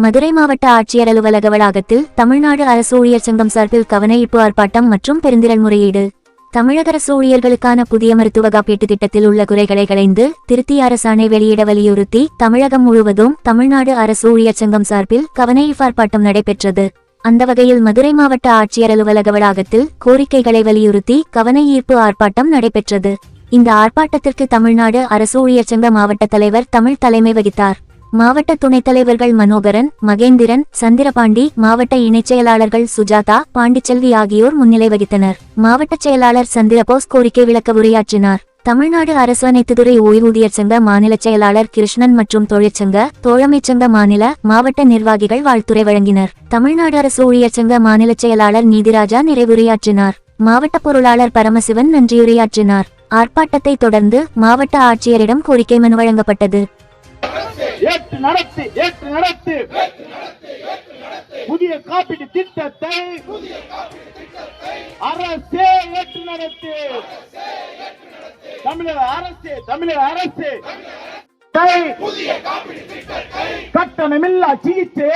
மதுரை மாவட்ட ஆட்சியர் அலுவலக வளாகத்தில் தமிழ்நாடு அரசு ஊழியர் சங்கம் சார்பில் கவனஈர்ப்பு ஆர்ப்பாட்டம் மற்றும் பெருந்திரள் முறையீடு. தமிழக அரசு ஊழியர்களுக்கான புதிய மருத்துவ காப்பீட்டு திட்டத்தில் உள்ள குறைகளை களைந்து திருத்திய அரசாணை வெளியிட வலியுறுத்தி தமிழகம் முழுவதும் தமிழ்நாடு அரசு ஊழியர் சங்கம் சார்பில் கவனஈர்ப்பு ஆர்ப்பாட்டம் நடைபெற்றது. அந்த வகையில் மதுரை மாவட்ட ஆட்சியர் அலுவலக வளாகத்தில் கோரிக்கைகளை வலியுறுத்தி கவனஈர்ப்பு ஆர்ப்பாட்டம் நடைபெற்றது. இந்த ஆர்ப்பாட்டத்திற்கு தமிழ்நாடு அரசு ஊழியர் சங்க மாவட்ட தலைவர் தமிழ் தலைமை வகித்தார். மாவட்ட துணைத் தலைவர்கள் மனோகரன், மகேந்திரன், சந்திரபாண்டி, மாவட்ட இணைச் செயலாளர்கள் சுஜாதா, பாண்டிச்செல்வி ஆகியோர் முன்னிலை வகித்தனர். மாவட்ட செயலாளர் சந்திரபோஸ் கோரிக்கை விளக்க உரையாற்றினார். தமிழ்நாடு அரசு அனைத்துத்துறை ஓய்வூதியர் சங்க மாநில செயலாளர் கிருஷ்ணன் மற்றும் தொழிற்சங்க தோழமைச்சங்க மாவட்ட நிர்வாகிகள் வாழ்த்துரை வழங்கினர். தமிழ்நாடு அரசு ஊழியர் சங்க மாநில செயலாளர் நீதிராஜா நிறைவுரையாற்றினார். மாவட்ட பொருளாளர் பரமசிவன் நன்றியுரையாற்றினார். ஆர்ப்பாட்டத்தை தொடர்ந்து மாவட்ட ஆட்சியரிடம் கோரிக்கை மனு வழங்கப்பட்டது. புதிய காப்பீட்டு திட்டத்தை அரசே ஏற்று நடத்து. தமிழக அரசு கட்டணமில்லா சிகிச்சை,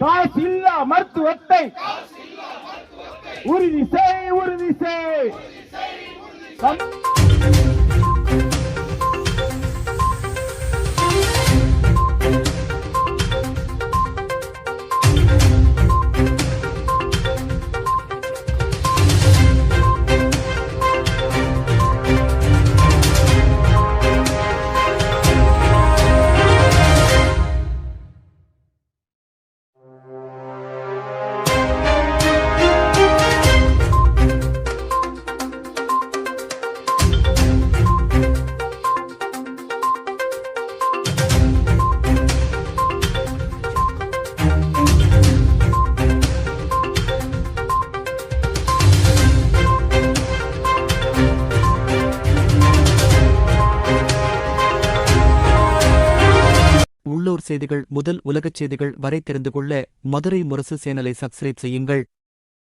காசு இல்லா மருத்துவத்தை உறுதி செய். உள்ளூர் செய்திகள் முதல் உலகச் செய்திகள் வரை தெரிந்து கொள்ள மதுரை முரசு சேனலை சப்ஸ்கிரைப் செய்யுங்கள்.